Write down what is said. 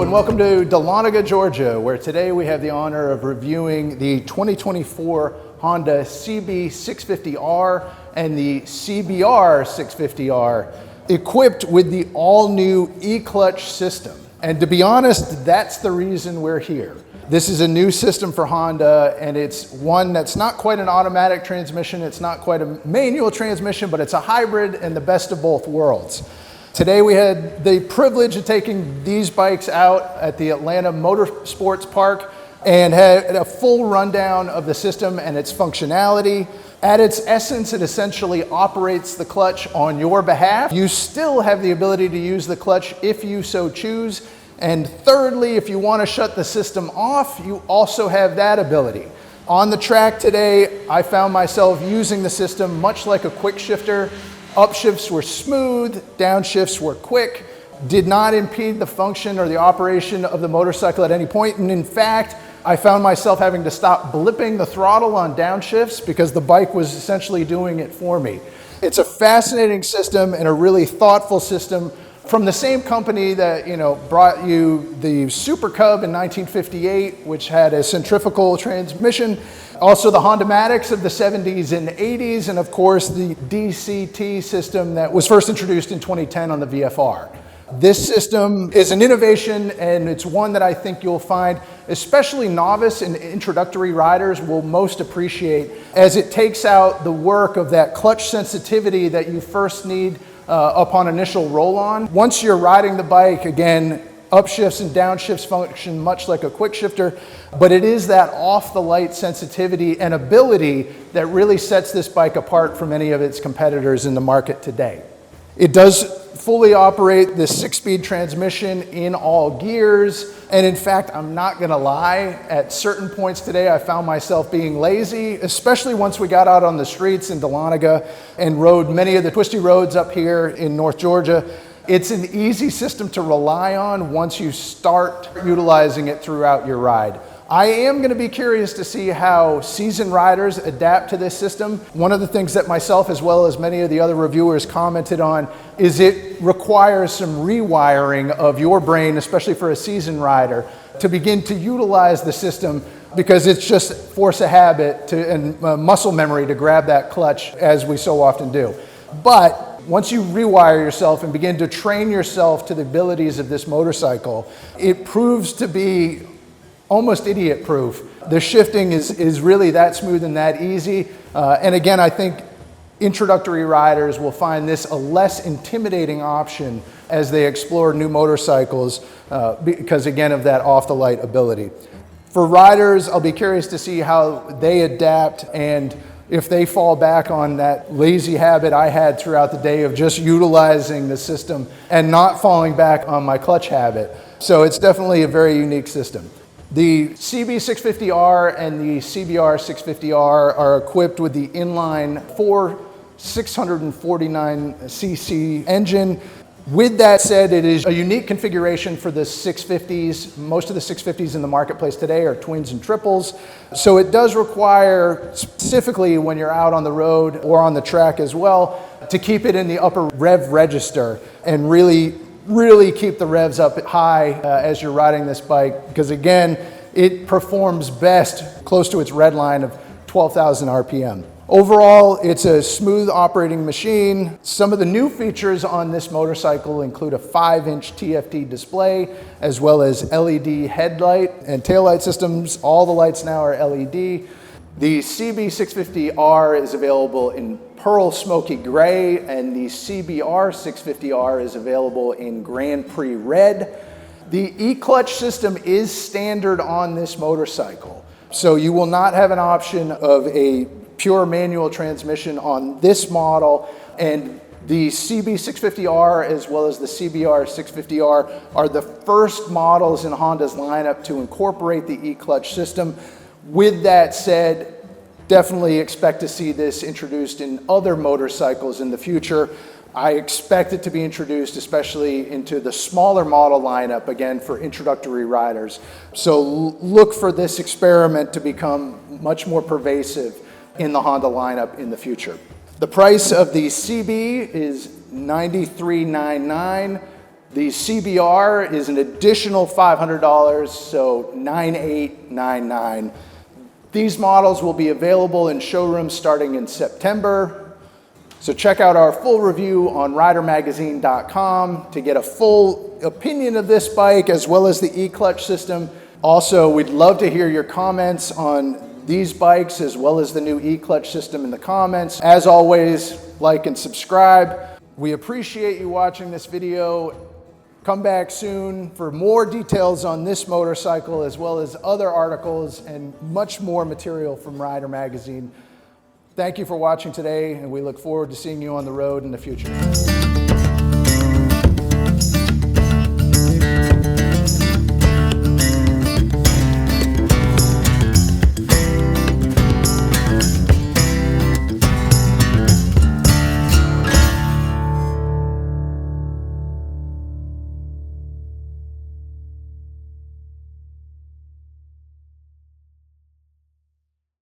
Hello and welcome to Dahlonega, Georgia, where today we have the honor of reviewing the 2024 Honda CB650R and the CBR650R, equipped with the all-new e-clutch system. And to be honest, that's the reason we're here. This is a new system for Honda, and it's one that's not quite an automatic transmission, it's not quite a manual transmission, but it's a hybrid and the best of both worlds. Today we had the privilege of taking these bikes out at the Atlanta Motorsports Park and had a full rundown of the system and its functionality. At its essence, it essentially operates the clutch on your behalf. You still have the ability to use the clutch if you so choose. And thirdly, if you want to shut the system off, you also have that ability. On the track today, I found myself using the system much like a quick shifter. Upshifts were smooth, downshifts were quick, did not impede the function or the operation of the motorcycle at any point. And in fact, I found myself having to stop blipping the throttle on downshifts because the bike was essentially doing it for me. It's a fascinating system and a really thoughtful system from the same company that brought you the Super Cub in 1958, which had a centrifugal transmission. Also the Honda-matics of the 70s and 80s, and of course the DCT system that was first introduced in 2010 on the VFR. This system is an innovation, and it's one that I think you'll find especially novice and introductory riders will most appreciate, as it takes out the work of that clutch sensitivity that you first need upon initial roll-on. Once you're riding the bike, again, upshifts and downshifts function much like a quick shifter, but it is that off-the-light sensitivity and ability that really sets this bike apart from any of its competitors in the market today. It does fully operate the 6-speed transmission in all gears, and in fact, I'm not gonna lie, at certain points today I found myself being lazy, especially once we got out on the streets in Dahlonega and rode many of the twisty roads up here in North Georgia. It's an easy system to rely on once you start utilizing it throughout your ride. I am going to be curious to see how seasoned riders adapt to this system. One of the things that myself, as well as many of the other reviewers, commented on is it requires some rewiring of your brain, especially for a seasoned rider, to begin to utilize the system, because it's just force of habit and muscle memory to grab that clutch, as we so often do. But once you rewire yourself and begin to train yourself to the abilities of this motorcycle, it proves to be almost idiot-proof. The shifting is really that smooth and that easy. And again, I think introductory riders will find this a less intimidating option as they explore new motorcycles because, again, of that off-the-light ability. For riders, I'll be curious to see how they adapt and if they fall back on that lazy habit I had throughout the day of just utilizing the system and not falling back on my clutch habit. So it's definitely a very unique system. The CB650R and the CBR650R are equipped with the inline 4 649cc engine. With that said, it is a unique configuration for the 650s. Most of the 650s in the marketplace today are twins and triples. So it does require, specifically when you're out on the road or on the track as well, to keep it in the upper rev register and really keep the revs up high as you're riding this bike, because again, it performs best close to its red line of 12,000 RPM. Overall, it's a smooth operating machine. Some of the new features on this motorcycle include a 5-inch TFT display, as well as LED headlight and taillight systems. All the lights now are LED. The CB650R is available in Pearl Smoky Gray, and the CBR650R is available in Grand Prix Red. The e-clutch system is standard on this motorcycle, so you will not have an option of a pure manual transmission on this model, and the CB650R as well as the CBR650R are the first models in Honda's lineup to incorporate the e-clutch system. With that said, definitely expect to see this introduced in other motorcycles in the future. I expect it to be introduced especially into the smaller model lineup, again, for introductory riders. So look for this experiment to become much more pervasive in the Honda lineup in the future. The price of the CB is $93.99. The CBR is an additional $500, so $9,899. These models will be available in showrooms starting in September. So check out our full review on ridermagazine.com to get a full opinion of this bike as well as the e-clutch system. Also, we'd love to hear your comments on these bikes as well as the new e-clutch system in the comments. As always, like and subscribe. We appreciate you watching this video. Come back soon for more details on this motorcycle as well as other articles and much more material from Rider Magazine. Thank you for watching today, and we look forward to seeing you on the road in the future.